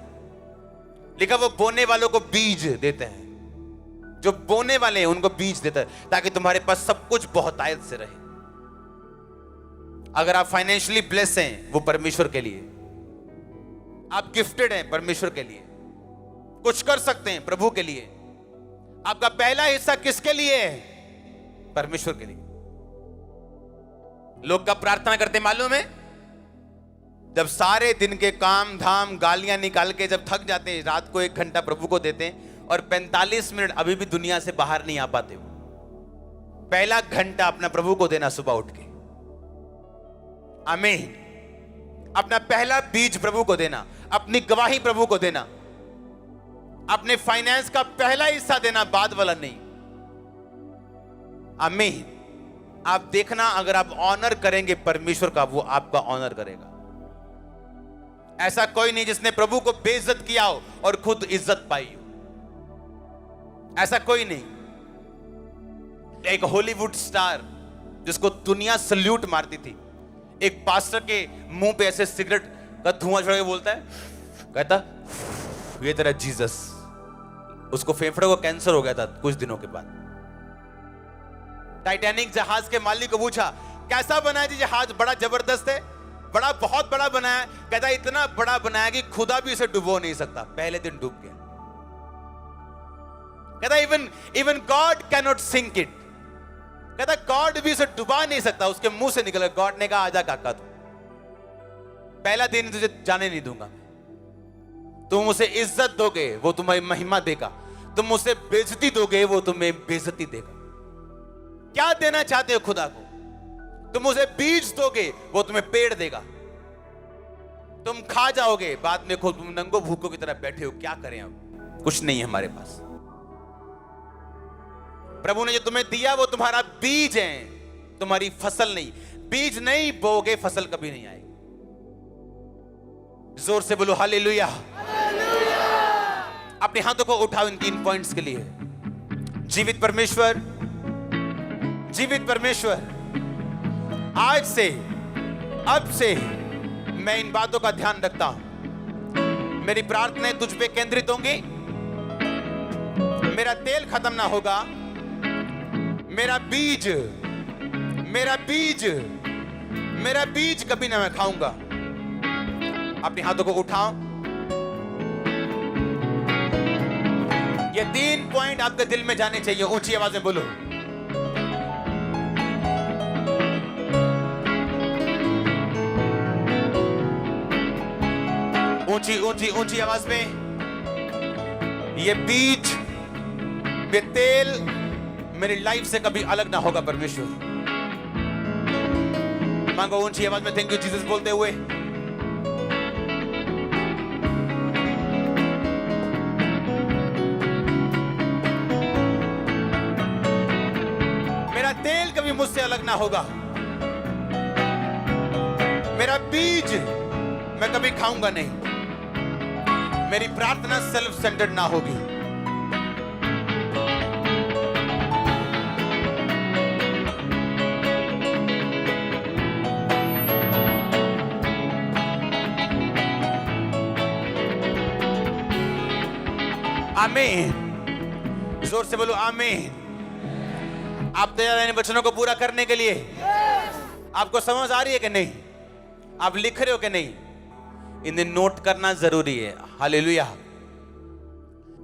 लिखा, वो बोने वालों को बीज देते हैं। जो बोने वाले हैं उनको बीज देता है, ताकि तुम्हारे पास सब कुछ बहुतायत से रहे। अगर आप फाइनेंशियली ब्लेस हैं, वो परमेश्वर के लिए। आप गिफ्टेड हैं परमेश्वर के लिए, कुछ कर सकते हैं प्रभु के लिए। आपका पहला हिस्सा किसके लिए है? परमेश्वर के लिए। लोग कब प्रार्थना करते मालूम है? जब सारे दिन के काम धाम गालियां निकाल के जब थक जाते हैं, रात को 1 घंटा प्रभु को देते हैं, और 45 मिनट अभी भी दुनिया से बाहर नहीं आ पाते। पहला घंटा अपना प्रभु को देना सुबह उठ के। आमीन। अपना पहला बीज प्रभु को देना, अपनी गवाही प्रभु को देना, अपने फाइनेंस का पहला हिस्सा देना, बाद वाला नहीं। आमीन। आप देखना, अगर आप ऑनर करेंगे परमेश्वर का, वो आपका ऑनर करेगा। ऐसा कोई नहीं जिसने प्रभु को बेइज्जत किया हो और खुद इज्जत पाई हो, ऐसा कोई नहीं। एक हॉलीवुड स्टार जिसको दुनिया सल्यूट मारती थी, एक पास्टर के मुंह पे ऐसे सिगरेट का धुआं छोड़ के बोलता है, कहता ये तेरा जीसस। उसको फेफड़े को कैंसर हो गया था कुछ दिनों के बाद। टाइटैनिक जहाज के मालिक को पूछा, कैसा बना है जी जहाज? बड़ा जबरदस्त है, बड़ा बहुत बड़ा बनाया है। कहता इतना बड़ा बनाया कि खुदा भी इसे डुबो नहीं सकता। पहले दिन डूब गया। कहता even God can not sink it. कहता गॉड भी इसे डुबा नहीं सकता। उसके मुंह से निकला, गॉड ने कहा आजा काका तू, पहला दिन तुझे जाने नहीं दूंगा। तुम उसे इज्जत दोगे वो तुम्हें महिमा देगा, तुम उसे बेइज्जती दोगे वो तुम्हें बेइज्जती देगा। क्या देना चाहते हो खुदा को? तुम उसे बीज दोगे वो तुम्हें पेड़ देगा। तुम खा जाओगे, बाद में खुद तुम नंगो भूखों की तरह बैठे हो। क्या करें अब? कुछ नहीं है हमारे पास। प्रभु ने जो तुम्हें दिया वो तुम्हारा बीज है, तुम्हारी फसल नहीं। बीज नहीं बोगे फसल कभी नहीं आएगी। जोर से बोलो हालेलुया। अपने हाथों को उठाओ इन 3 पॉइंट्स के लिए। जीवित परमेश्वर, जीवित परमेश्वर, आज से, अब से मैं इन बातों का ध्यान रखता हूं। मेरी प्रार्थनाएं तुझ पे केंद्रित होंगी। मेरा तेल खत्म ना होगा। मेरा बीज, मेरा बीज, मेरा बीज कभी ना मैं खाऊंगा। अपने हाथों को उठाओ। ये 3 पॉइंट आपके दिल में जाने चाहिए। ऊंची आवाज में बोलो। ऊंची ऊंची ऊंची आवाज में। ये बीज, ये तेल मेरी लाइफ से कभी अलग ना होगा परमेश्वर। मांगो ऊंची आवाज में थैंक यू जीसस बोलते हुए। मेरा तेल कभी मुझसे अलग ना होगा। मेरा बीज मैं कभी खाऊंगा नहीं। मेरी प्रार्थना सेल्फ सेंटर्ड ना होगी। आमीन। जोर से बोलो आमीन। आप तैयार हैं इन वचनों को पूरा करने के लिए? आपको समझ आ रही है कि नहीं? आप लिख रहे हो कि नहीं? इन्हें नोट करना जरूरी है। हालेलुया।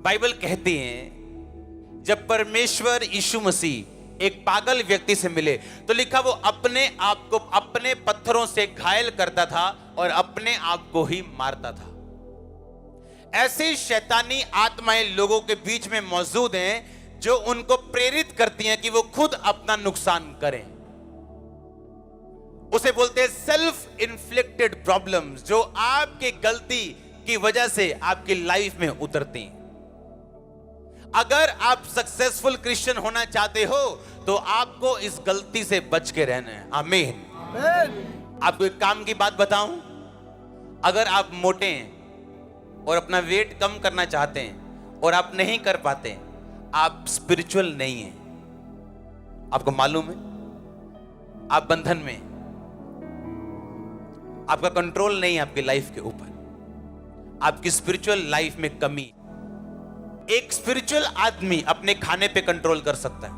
बाइबल कहती है जब परमेश्वर यीशु मसीह एक पागल व्यक्ति से मिले तो लिखा वो अपने आप को अपने पत्थरों से घायल करता था और अपने आप को ही मारता था। ऐसी शैतानी आत्माएं लोगों के बीच में मौजूद हैं जो उनको प्रेरित करती हैं कि वो खुद अपना नुकसान करें। उसे बोलते हैं सेल्फ इन्फ्लिक्टेड प्रॉब्लम्स, जो आपकी गलती की वजह से आपकी लाइफ में उतरती हैं। अगर आप सक्सेसफुल क्रिश्चियन होना चाहते हो तो आपको इस गलती से बच के रहना है। आमीन। आपको एक काम की बात बताऊं, अगर आप मोटे हैं और अपना वेट कम करना चाहते हैं और आप नहीं कर पाते, आप स्पिरिचुअल नहीं हैं। आपको मालूम है? आप बंधन में, आपका कंट्रोल नहीं है आपकी लाइफ के ऊपर। आपकी स्पिरिचुअल लाइफ में कमी। एक स्पिरिचुअल आदमी अपने खाने पे कंट्रोल कर सकता है।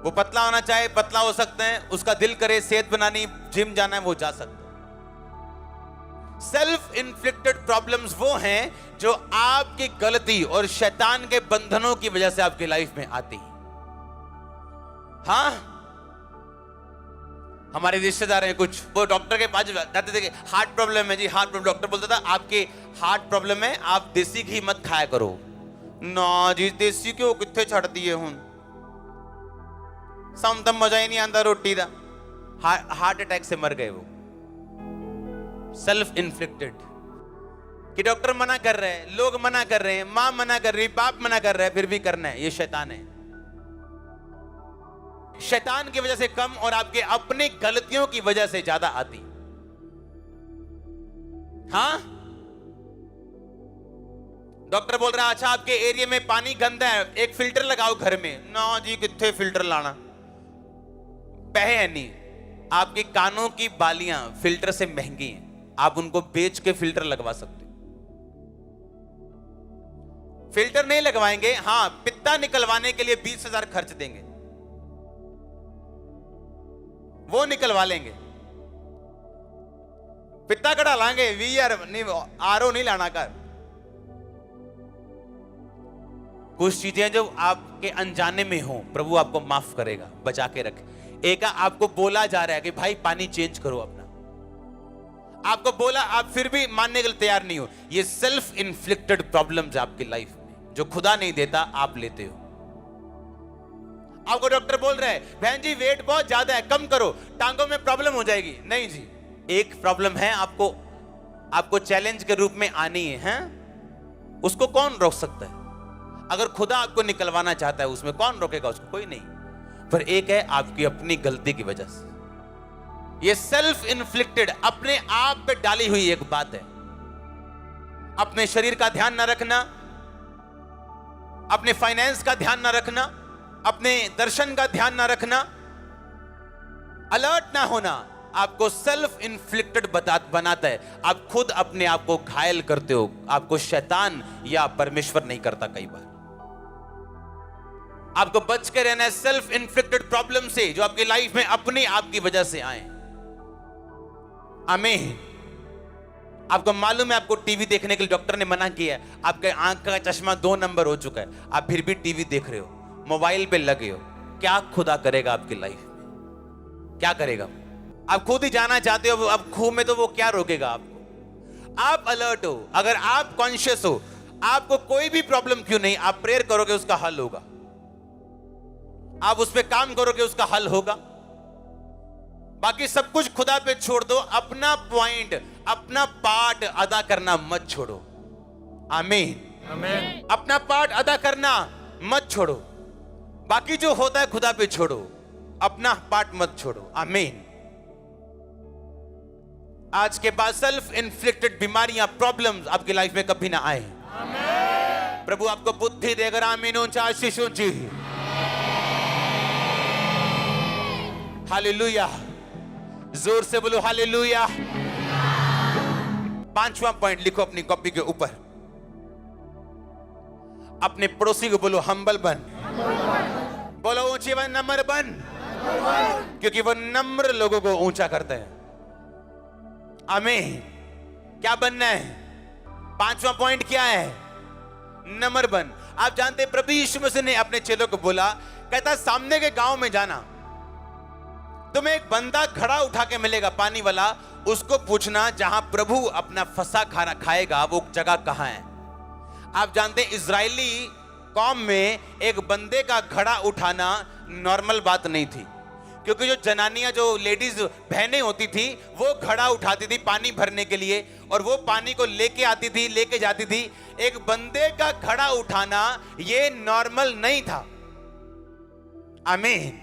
वो पतला होना चाहे पतला हो सकते हैं, उसका दिल करे सेहत बनानी, जिम जाना है, वो जा सकता है। सेल्फ इन्फ्लिक्टेड प्रॉब्लम्स वो हैं जो आपकी गलती और शैतान के बंधनों की वजह से आपकी लाइफ में आती है। हाँ, हमारे रिश्तेदार हैं कुछ, वो डॉक्टर के पास जाते थे, हार्ट प्रॉब्लम है जी, हार्ट प्रॉब्लम। डॉक्टर बोलता था आपके हार्ट प्रॉब्लम है, आप देसी घी मत खाया करो। ना जी, देसी घी कितने छड़ दिए हूं, सम तम मजा ही नहीं आता रोटी का। हार्ट अटैक से मर गए वो। सेल्फ इन्फ्लिक्टेड कि डॉक्टर मना कर रहे हैं, लोग मना कर रहे हैं, मां मना कर रही, बाप मना कर रहे हैं, फिर भी करना है। ये शैतान है। शैतान की वजह से कम और आपके अपनी गलतियों की वजह से ज्यादा आती। हाँ, डॉक्टर बोल रहा है अच्छा आपके एरिया में पानी गंदा है, एक फिल्टर लगाओ घर में। ना जी, कितने फिल्टर लाना, पहे नहीं। आपके कानों की बालियां फिल्टर से महंगी हैं, आप उनको बेच के फिल्टर लगवा सकते हो। फिल्टर नहीं लगवाएंगे, हाँ पित्ता निकलवाने के लिए 20,000 खर्च देंगे, वो निकलवा लेंगे। पित्ता कटा लाएंगे, वीआर नहीं, आरओ नहीं लाना कर। कुछ चीजें जो आपके अनजाने में हो, प्रभु आपको माफ करेगा, बचा के रखे। एक आपको बोला जा रहा है कि भाई पानी चेंज करो अपना, आपको बोला, आप फिर भी मानने के लिए तैयार नहीं हो। ये सेल्फ इन्फ्लिक्टेड प्रॉब्लम्स आपकी लाइफ में जो खुदा नहीं देता, आप लेते हो। आपको डॉक्टर बोल रहा है बहन जी वेट बहुत ज्यादा है, कम करो, टांगों में प्रॉब्लम हो जाएगी। नहीं जी, एक प्रॉब्लम है आपको चैलेंज के रूप में आनी है, उसको कौन रोक सकता है? अगर खुदा आपको निकलवाना चाहता है उसमें कौन रोकेगा उसको? कोई नहीं। पर एक है आपकी अपनी गलती की वजह से, ये सेल्फ इन्फ्लिक्टेड अपने आप पे डाली हुई एक बात है। अपने शरीर का ध्यान ना रखना, अपने फाइनेंस का ध्यान ना रखना, अपने दर्शन का ध्यान ना रखना, अलर्ट ना होना, आपको सेल्फ इन्फ्लिक्टेड बनाता है। आप खुद अपने आप को घायल करते हो। आपको शैतान या परमेश्वर नहीं करता। कई बार आपको बच के रहना है सेल्फ इन्फ्लिक्टेड प्रॉब्लम से, जो आपकी लाइफ में अपनी आपकी वजह से आए। आमीन। आपको मालूम है आपको टीवी देखने के लिए डॉक्टर ने मना किया है, आपके आंख का चश्मा 2 नंबर हो चुका है, आप फिर भी टीवी देख रहे हो, मोबाइल पे लगे हो। क्या खुदा करेगा आपकी लाइफ में? क्या करेगा? आप खुद ही जाना चाहते हो अब खूह में, तो वो क्या रोकेगा आपको? आप अलर्ट हो, अगर आप कॉन्शियस हो, आपको कोई भी प्रॉब्लम क्यों नहीं, आप प्रेयर करोगे उसका हल होगा, आप उस पर काम करोगे उसका हल होगा। बाकी सब कुछ खुदा पे छोड़ दो, अपना पॉइंट, अपना पार्ट अदा करना मत छोड़ो। आमीन, आमीन। अपना पार्ट अदा करना मत छोड़ो, बाकी जो होता है खुदा पे छोड़ो, अपना पार्ट मत छोड़ो। आमीन। आज के बाद सेल्फ इन्फ्लिक्टेड बीमारियां, प्रॉब्लम्स आपकी लाइफ में कभी ना आए। आमीन। प्रभु आपको बुद्धि देकर। आमीन। ऊंचा आशीष जी। हालेलुया। जोर से बोलो हालेलुया। 5वां पॉइंट लिखो अपनी कॉपी के ऊपर। अपने पड़ोसी को बोलो हम्बल बन। बोलो ऊंचे बन, नम्र बन, क्योंकि वो नम्र लोगों को ऊंचा करते हैं। आमीन। क्या बनना है? 5वां पॉइंट क्या है? नम्र बन। आप जानते हैं प्रभु यीशु मसीह ने अपने चेलों को बोला, कहता सामने के गांव में जाना, तुम्हें एक बंदा घड़ा उठा के मिलेगा पानी वाला, उसको पूछना जहां प्रभु अपना फंसा खाना खाएगा वो जगह कहां है। आप जानते हैं इजरायली कौम में एक बंदे का घड़ा उठाना नॉर्मल बात नहीं थी, क्योंकि जो जनानियां, जो लेडीज बहनें होती थी, वो घड़ा उठाती थी पानी भरने के लिए, और वो पानी को लेके आती थी, लेके जाती थी। एक बंदे का घड़ा उठाना ये नॉर्मल नहीं था। आमीन।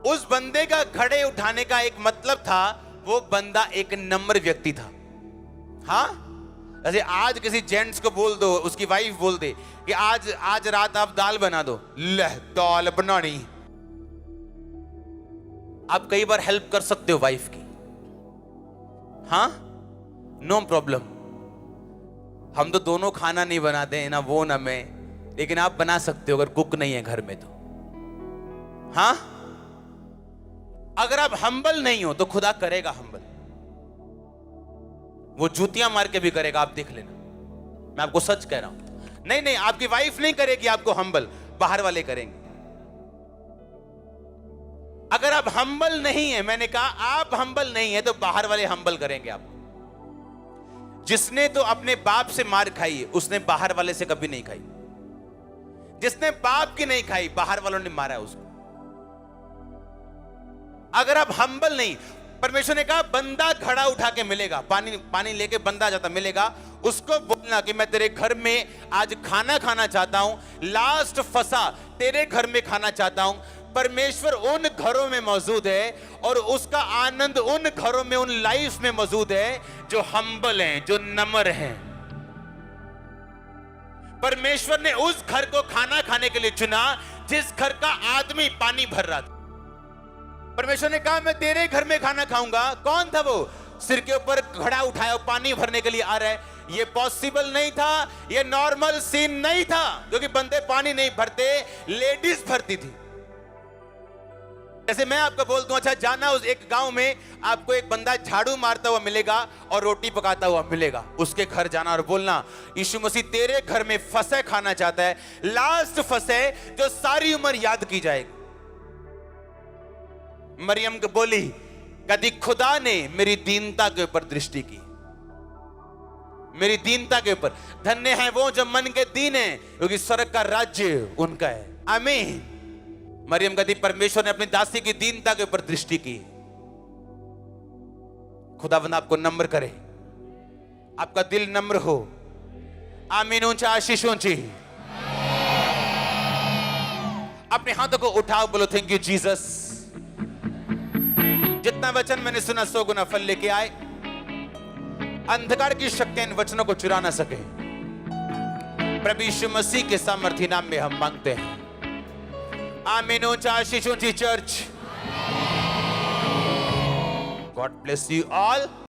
उस बंदे का घड़े उठाने का एक मतलब था, वो बंदा एक नम्र व्यक्ति था। हाँ, जैसे आज किसी जेंट्स को बोल दो, उसकी वाइफ बोल दे कि आज रात आप दाल बना दो, ले दाल बनानी। आप कई बार हेल्प कर सकते हो वाइफ की, हाँ, नो प्रॉब्लम। हम तो दोनों खाना नहीं बनाते हैं, ना वो ना मैं, लेकिन आप बना सकते हो अगर कुक नहीं है घर में तो। हाँ, अगर आप हम्बल नहीं हो तो खुदा करेगा हम्बल, वो जूतियां मार के भी करेगा, आप देख लेना। मैं आपको सच कह रहा हूं। नहीं, आपकी वाइफ नहीं करेगी आपको हम्बल, बाहर वाले करेंगे। अगर आप हम्बल नहीं है, मैंने कहा आप हम्बल नहीं है, तो बाहर वाले हम्बल करेंगे आपको। जिसने तो अपने बाप से मार खाई है, उसने बाहर वाले से कभी नहीं खाई। जिसने बाप की नहीं खाई, बाहर वालों ने मारा है उसको। अगर आप हम्बल नहीं, परमेश्वर ने कहा बंदा घड़ा उठा के मिलेगा, पानी लेके बंदा जाता मिलेगा, उसको बोलना कि मैं तेरे घर में आज खाना खाना चाहता हूं, लास्ट फंसा तेरे घर में खाना चाहता हूं, परमेश्वर उन घरों में मौजूद है और उसका आनंद उन घरों में, उन लाइफ में मौजूद है जो हम्बल हैं, जो नम्र हैं। परमेश्वर ने उस घर को खाना खाने के लिए चुना जिस घर का आदमी पानी भर रहा था। परमेश्वर ने कहा मैं तेरे घर में खाना खाऊंगा। कौन था वो? सिर के ऊपर घड़ा उठाया पानी भरने के लिए आ रहा है। ये पॉसिबल नहीं था, ये नॉर्मल सीन नहीं था, क्योंकि बंदे पानी नहीं भरते, लेडीज भरती थी। जैसे मैं आपको बोल दूं, अच्छा जाना उस एक गांव में, आपको एक बंदा झाड़ू मारता हुआ मिलेगा और रोटी पकाता हुआ मिलेगा, उसके घर जाना और बोलना यीशु मसीह तेरे घर में फसे खाना चाहता है, लास्ट फसे जो सारी उम्र याद की जाएगी। मरियम को बोली कभी खुदा ने मेरी दीनता के ऊपर दृष्टि की, मेरी दीनता के ऊपर। धन्य है वो जो मन के दीन है, क्योंकि स्वर्ग का राज्य उनका है। आमीन। मरियम कहती परमेश्वर ने अपनी दासी की दीनता के ऊपर दृष्टि की। खुदावंद आपको नम्र करे, आपका दिल नम्र हो। आमीन। ऊंचा आशीष ऊंची। अपने हाथों को उठाओ, बोलो थैंक यू जीसस। जितना वचन मैंने सुना 100 गुना फल लेके आए। अंधकार की शक्तियां इन वचनों को चुरा ना सके। प्रभु यीशु मसीह के सामर्थी नाम में हम मांगते हैं। आमीन। ऊंचा आशीष ऊंची church. God bless you all.